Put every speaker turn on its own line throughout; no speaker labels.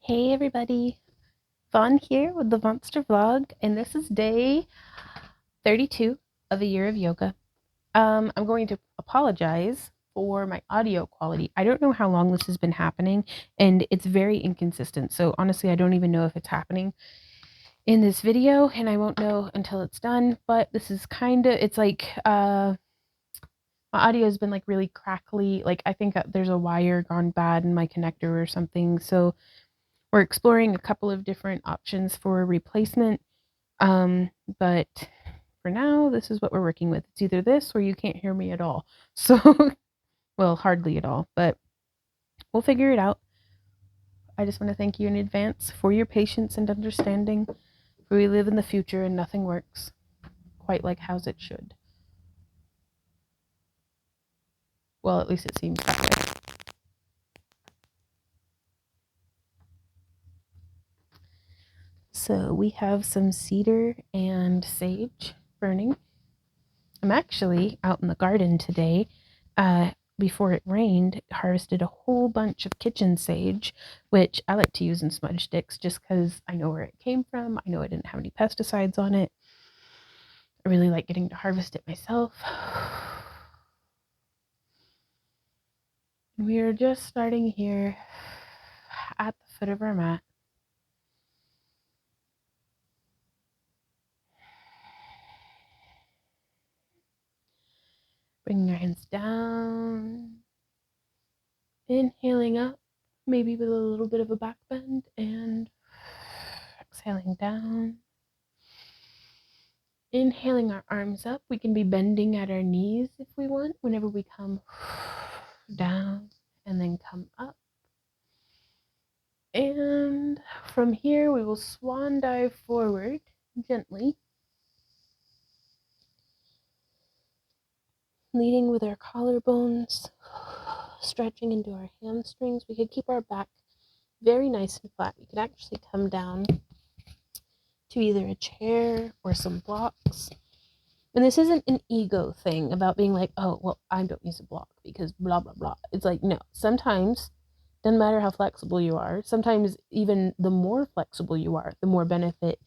Hey everybody, Vaughn here with the Vonster vlog, and this is day 32 of a year of yoga. I'm going to apologize for my audio quality. I don't know how long this has been happening, and it's very inconsistent. So honestly, I don't even know if it's happening in this video, and I won't know until it's done. But this is it's like my audio has been like really crackly. Like I think there's a wire gone bad in my connector or something. So we're exploring a couple of different options for replacement. But for now, this is what we're working with. It's either this or you can't hear me at all. So, well, hardly at all, but we'll figure it out. I just want to thank you in advance for your patience and understanding. For we live in the future and nothing works quite like how's it should. Well, at least it seems that way. So we have some cedar and sage burning. I'm actually out in the garden today. Before it rained, harvested a whole bunch of kitchen sage, which I like to use in smudge sticks just because I know where it came from. I know it didn't have any pesticides on it. I really like getting to harvest it myself. We are just starting here at the foot of our mat. Bringing our hands down, inhaling up, maybe with a little bit of a back bend, and exhaling down. Inhaling our arms up. We can be bending at our knees if we want whenever we come down and then come up. And from here, we will swan dive forward gently, leading with our collarbones, stretching into our hamstrings. We could keep our back very nice and flat. We could actually come down to either a chair or some blocks. And this isn't an ego thing about being like, oh, well, I don't use a block because blah, blah, blah. It's like, no, sometimes, doesn't matter how flexible you are, sometimes even the more flexible you are, the more benefit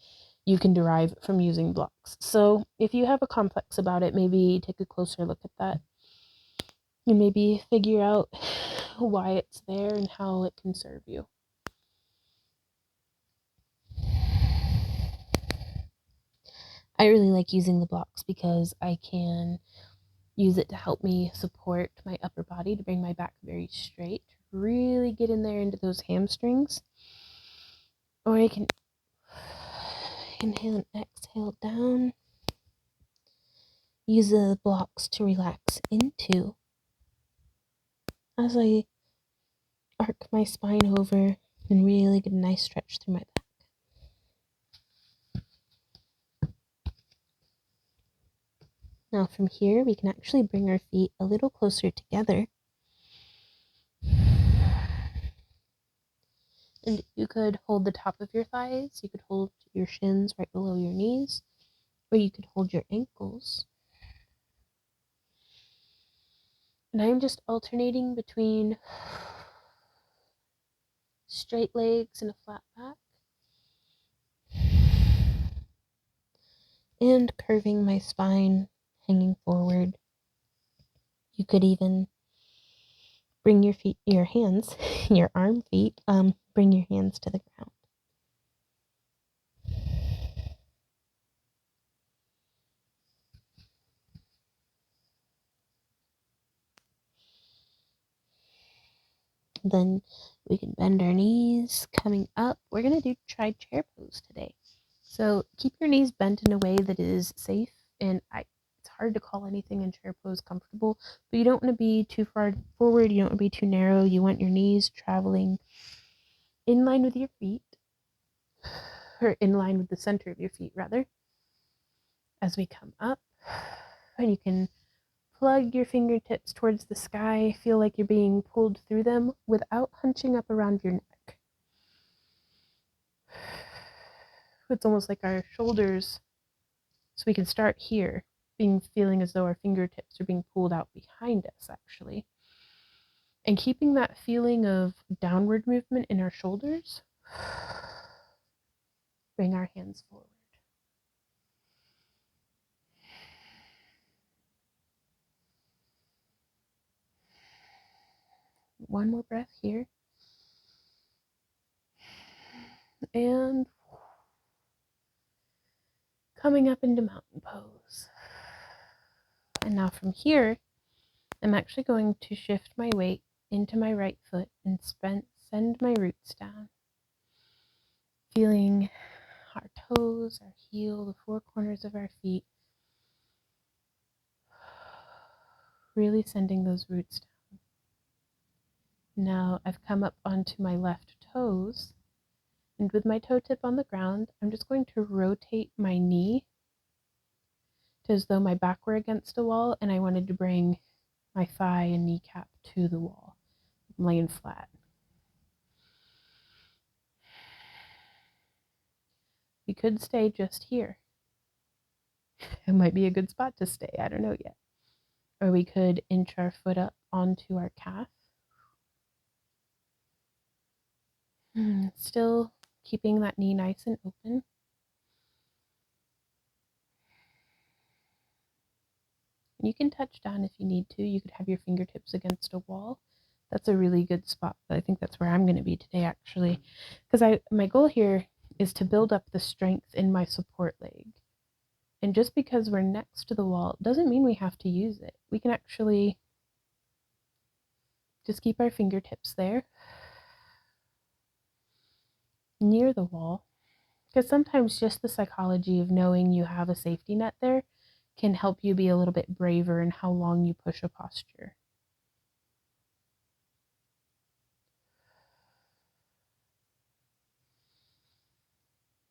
you can derive from using blocks. So if you have a complex about it, maybe take a closer look at that and maybe figure out why it's there and how it can serve you. I really like using the blocks because I can use it to help me support my upper body, to bring my back very straight, really get in there into those hamstrings. Or I can inhale and exhale down. Use the blocks to relax into as I arc my spine over and really get a nice stretch through my back. Now from here, we can actually bring our feet a little closer together. And you could hold the top of your thighs, you could hold your shins right below your knees, or you could hold your ankles. And I'm just alternating between straight legs and a flat back, and curving my spine, hanging forward. You could even bring your hands, your arm feet, bring your hands to the ground. Then we can bend our knees, coming up. We're going to try chair pose today. So keep your knees bent in a way that is safe, and it's hard to call anything in chair pose comfortable, but you don't want to be too far forward, you don't want to be too narrow. You want your knees traveling in line with your feet, or in line with the center of your feet, rather, as we come up. And you can plug your fingertips towards the sky, feel like you're being pulled through them without hunching up around your neck. It's almost like our shoulders, so we can start here, feeling as though our fingertips are being pulled out behind us, actually. And keeping that feeling of downward movement in our shoulders Bring our hands forward. One more breath here. And coming up into mountain pose. And now from here, I'm actually going to shift my weight into my right foot and send my roots down. Feeling our toes, our heel, the four corners of our feet. Really sending those roots down. Now I've come up onto my left toes, and with my toe tip on the ground, I'm just going to rotate my knee to as though my back were against a wall and I wanted to bring my thigh and kneecap to the wall. I'm laying flat. We could stay just here. It might be a good spot to stay, I don't know yet. Or we could inch our foot up onto our calf. Still keeping that knee nice and open. You can touch down if you need to. You could have your fingertips against a wall. That's a really good spot. I think that's where I'm going to be today, actually. Because my goal here is to build up the strength in my support leg. And just because we're next to the wall doesn't mean we have to use it. We can actually just keep our fingertips there near the wall. Because sometimes just the psychology of knowing you have a safety net there can help you be a little bit braver in how long you push a posture.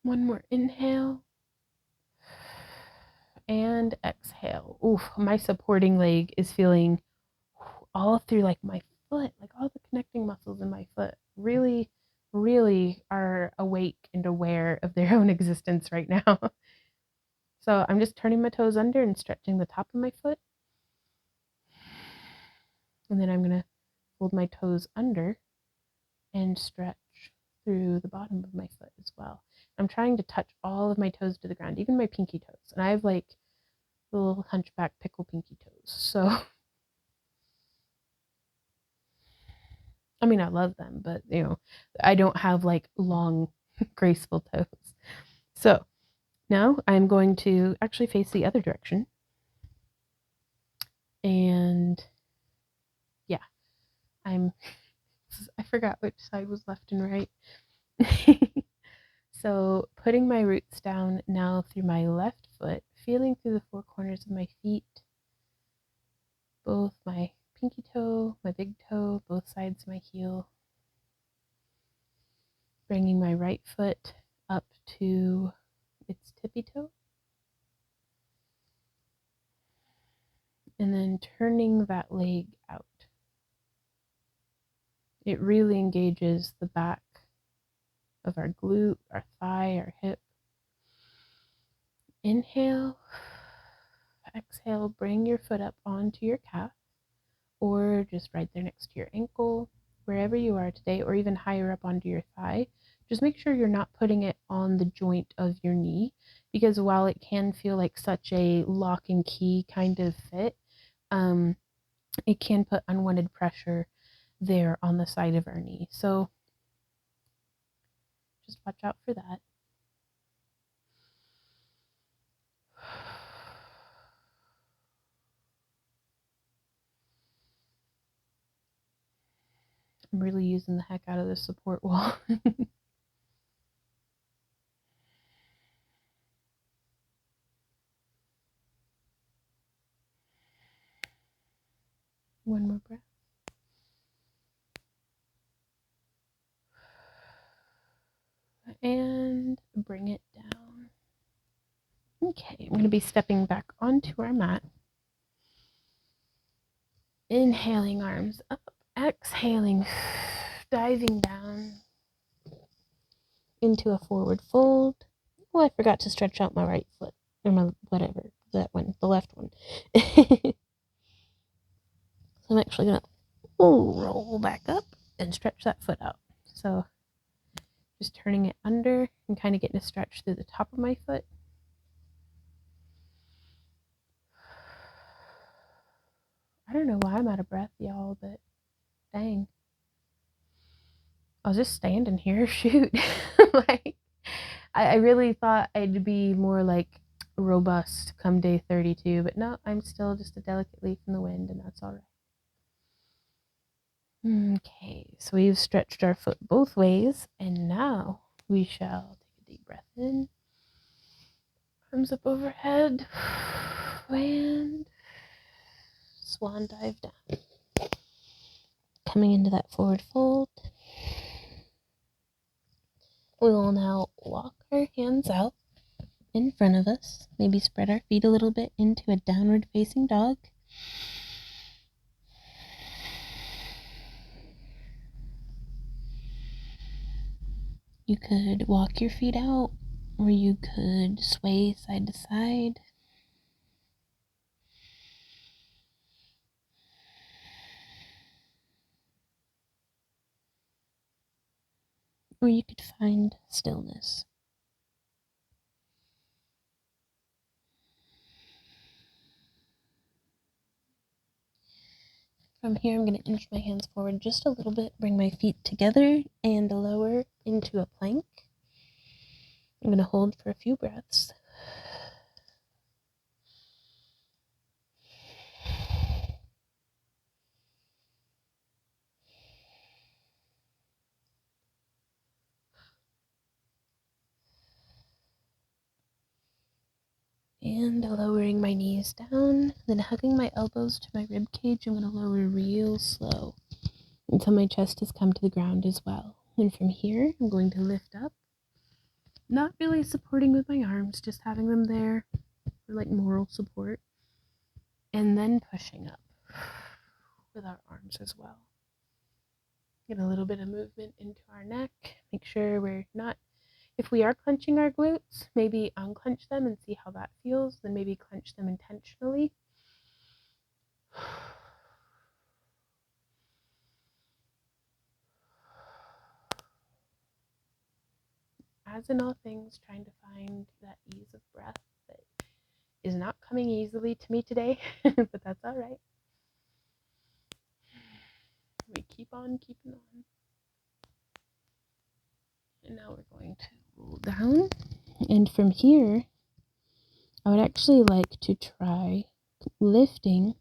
One more inhale. And exhale. Oof, my supporting leg is feeling all through like my foot, like all the connecting muscles in my foot really, really are awake and aware of their own existence right now. So I'm just turning my toes under and stretching the top of my foot. And then I'm going to fold my toes under and stretch through the bottom of my foot as well. I'm trying to touch all of my toes to the ground, even my pinky toes. And I have like little hunchback pickle pinky toes. So, I mean, I love them, but I don't have like long, graceful toes. So now I'm going to actually face the other direction. And yeah, I forgot which side was left and right. So putting my roots down now through my left foot, feeling through the four corners of my feet, both my pinky toe, my big toe, both sides of my heel. Bringing my right foot up to its tippy toe. And then turning that leg out. It really engages the back of our glute, our thigh, our hip. Inhale. Exhale, bring your foot up onto your calf or just right there next to your ankle, wherever you are today, or even higher up onto your thigh. Just make sure you're not putting it on the joint of your knee, because while it can feel like such a lock and key kind of fit, it can put unwanted pressure there on the side of our knee. So just watch out for that. I'm really using the heck out of this support wall. One more breath. And bring it down. Okay, I'm going to be stepping back onto our mat. Inhaling, arms up. Exhaling, diving down into a forward fold. Oh, I forgot to stretch out my right foot. Or my whatever, that one, the left one. So I'm actually going to roll back up and stretch that foot out. So Just turning it under and kind of getting a stretch through the top of my foot. I don't know why I'm out of breath, y'all, but dang. I was just standing here, shoot. Like, I really thought I'd be more like robust come day 32, but no, I'm still just a delicate leaf in the wind, and that's all right. Okay, so we've stretched our foot both ways, and now we shall take a deep breath in. Arms up overhead, and swan dive down. Coming into that forward fold. We will now walk our hands out in front of us. Maybe spread our feet a little bit into a downward facing dog. You could walk your feet out, or you could sway side to side. Or you could find stillness. From here, I'm going to inch my hands forward just a little bit, bring my feet together, and lower into a plank. I'm going to hold for a few breaths. And lowering my knees down, then hugging my elbows to my rib cage. I'm going to lower real slow until my chest has come to the ground as well. And from here, I'm going to lift up, not really supporting with my arms, just having them there for like moral support, and then pushing up with our arms as well. Get a little bit of movement into our neck. Make sure we're not, if we are clenching our glutes, maybe unclench them and see how that feels, then maybe clench them intentionally. As in all things, trying to find that ease of breath that is not coming easily to me today, but that's all right. We keep on keeping on. And now we're going to roll down. And from here, I would actually like to try lifting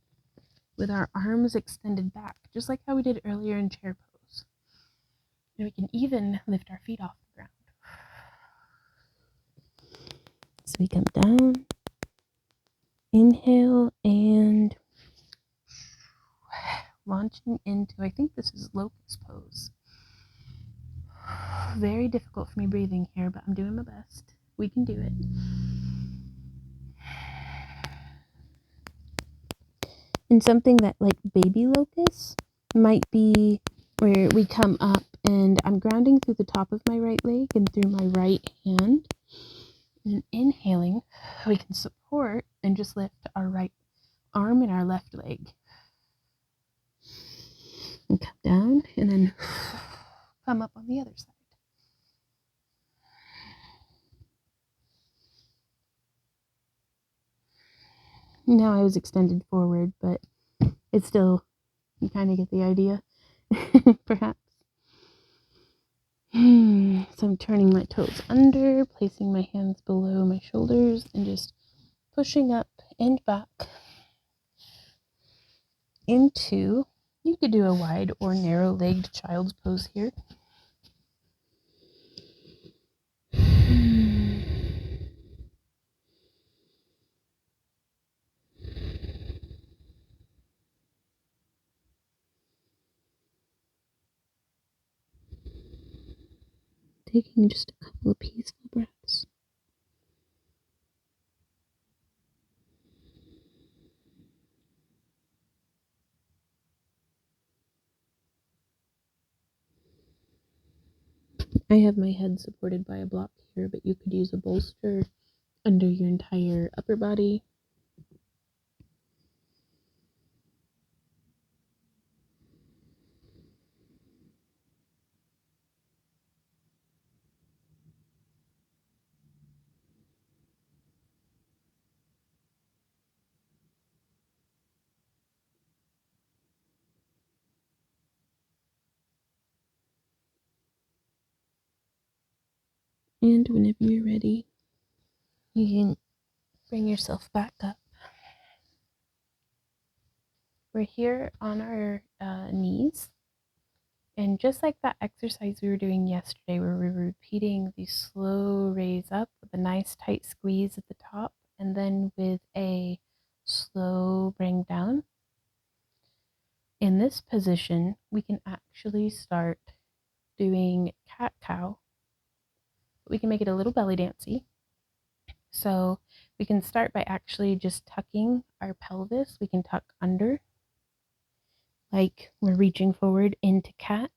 with our arms extended back, just like how we did earlier in chair pose. And we can even lift our feet off the ground. So we come down, inhale, and launching into, I think this is locust pose. Very difficult for me breathing here, but I'm doing my best. We can do it. And something that like baby locust might be where we come up and I'm grounding through the top of my right leg and through my right hand. And inhaling, we can support and just lift our right arm and our left leg. And come down and then come up on the other side. Now I was extended forward, but it's still, you kind of get the idea, perhaps. So I'm turning my toes under, placing my hands below my shoulders, and just pushing up and back into, you could do a wide or narrow-legged child's pose here. Taking just a couple of peaceful breaths. I have my head supported by a block here, but you could use a bolster under your entire upper body. And whenever you're ready, you can bring yourself back up. We're here on our knees. And just like that exercise we were doing yesterday, where we were repeating the slow raise up with a nice tight squeeze at the top, and then with a slow bring down. In this position, we can actually start doing cat-cow. We can make it a little belly dancey. So we can start by actually just tucking our pelvis. We can tuck under, like we're reaching forward into cat,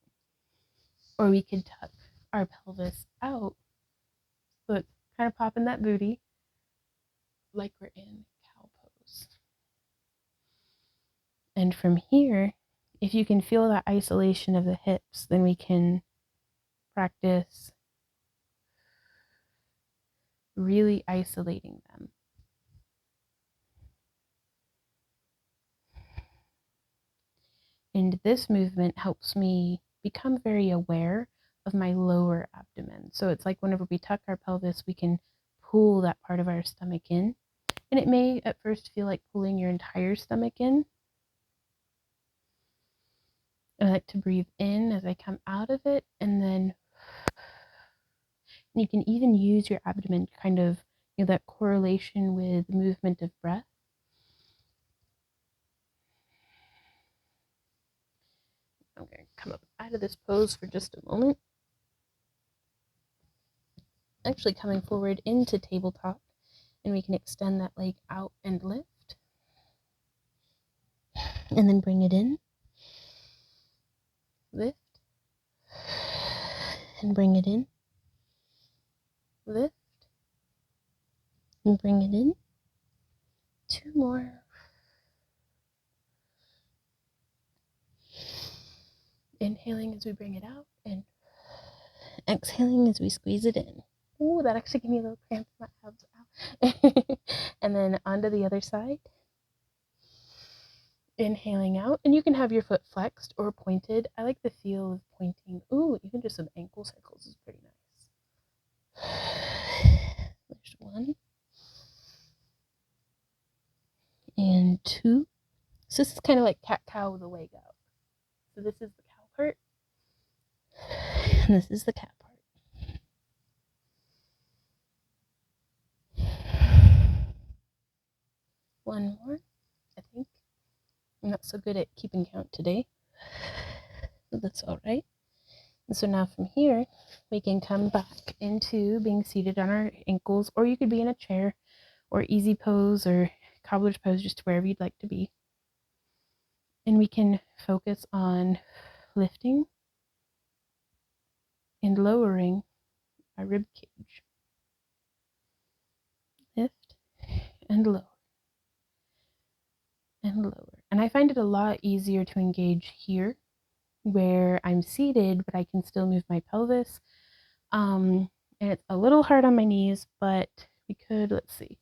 or we could tuck our pelvis out, so it's kind of popping that booty like we're in cow pose. And from here, if you can feel that isolation of the hips, then we can practice really isolating them. And this movement helps me become very aware of my lower abdomen. So it's like whenever we tuck our pelvis, we can pull that part of our stomach in. And it may at first feel like pulling your entire stomach in. I like to breathe in as I come out of it, and then you can even use your abdomen to kind of, that correlation with movement of breath. I'm going to come up out of this pose for just a moment. Actually coming forward into tabletop, and we can extend that leg out and lift. And then bring it in. Lift. And bring it in. Lift. And bring it in. 2 more. Inhaling as we bring it out, and exhaling as we squeeze it in. Ooh, that actually gave me a little cramp in my abs. Ow. And then onto the other side. Inhaling out, and you can have your foot flexed or pointed. I like the feel of pointing. Ooh, even just some ankle circles is pretty nice. There's 1. And 2. So this is kind of like cat-cow with a leg out. So this is the cow part, and this is the cat part. One more, I think. I'm not so good at keeping count today, but that's all right. And so now from here, we can come back into being seated on our ankles, or you could be in a chair, or easy pose, or cobbler's pose, just wherever you'd like to be. And we can focus on lifting and lowering our rib cage. Lift and lower and lower. And I find it a lot easier to engage here, where I'm seated, but I can still move my pelvis. And it's a little hard on my knees, but we could, let's see.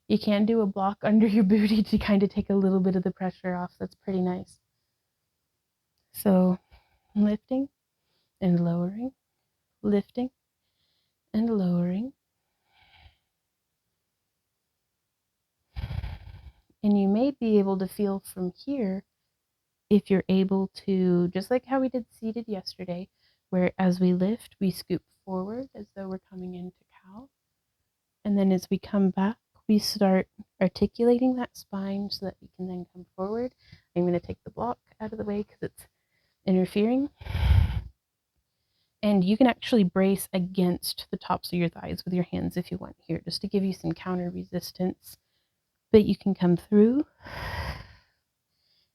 You can do a block under your booty to kind of take a little bit of the pressure off. That's pretty nice. So lifting and lowering, lifting and lowering. And you may be able to feel from here, if you're able to, just like how we did seated yesterday, where as we lift, we scoop forward as though we're coming into cow. And then as we come back, we start articulating that spine so that we can then come forward. I'm going to take the block out of the way because it's interfering. And you can actually brace against the tops of your thighs with your hands if you want here, just to give you some counter resistance. But you can come through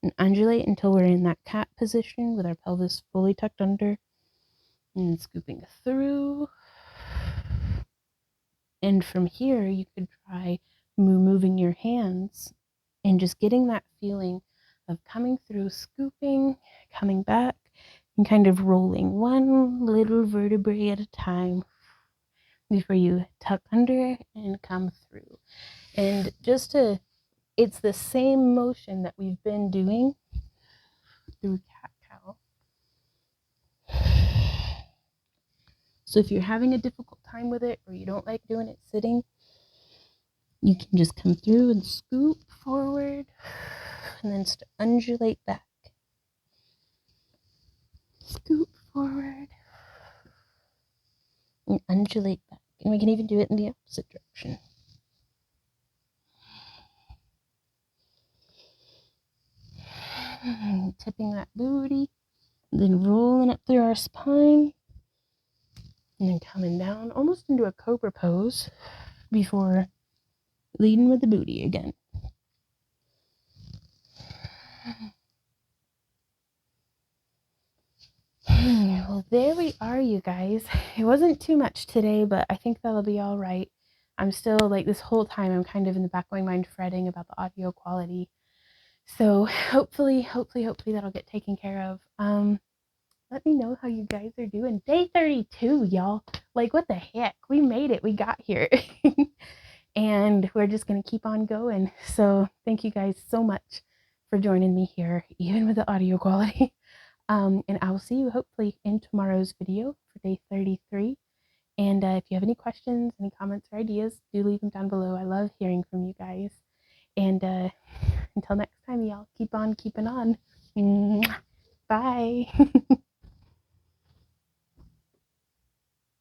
and undulate until we're in that cat position with our pelvis fully tucked under, and scooping through. And from here, you could try moving your hands and just getting that feeling of coming through, scooping, coming back, and kind of rolling one little vertebrae at a time before you tuck under and come through. And it's the same motion that we've been doing through cat-cow. So if you're having a difficult time with it or you don't like doing it sitting, you can just come through and scoop forward and then undulate back. Scoop forward and undulate back. And we can even do it in the opposite direction. Tipping that booty, then rolling up through our spine, and then coming down almost into a cobra pose before leading with the booty again. Well, there we are, you guys. It wasn't too much today, but I think that'll be all right. I'm still, like, this whole time, I'm kind of in the back of my mind fretting about the audio quality. So hopefully that'll get taken care of. Let me know how you guys are doing. Day 32, y'all. Like, what the heck? We made it. We got here. And we're just going to keep on going. So thank you guys so much for joining me here, even with the audio quality. And I will see you hopefully in tomorrow's video for day 33. And if you have any questions, any comments, or ideas, do leave them down below. I love hearing from you guys. And until next time, y'all, keep on keeping on. Bye.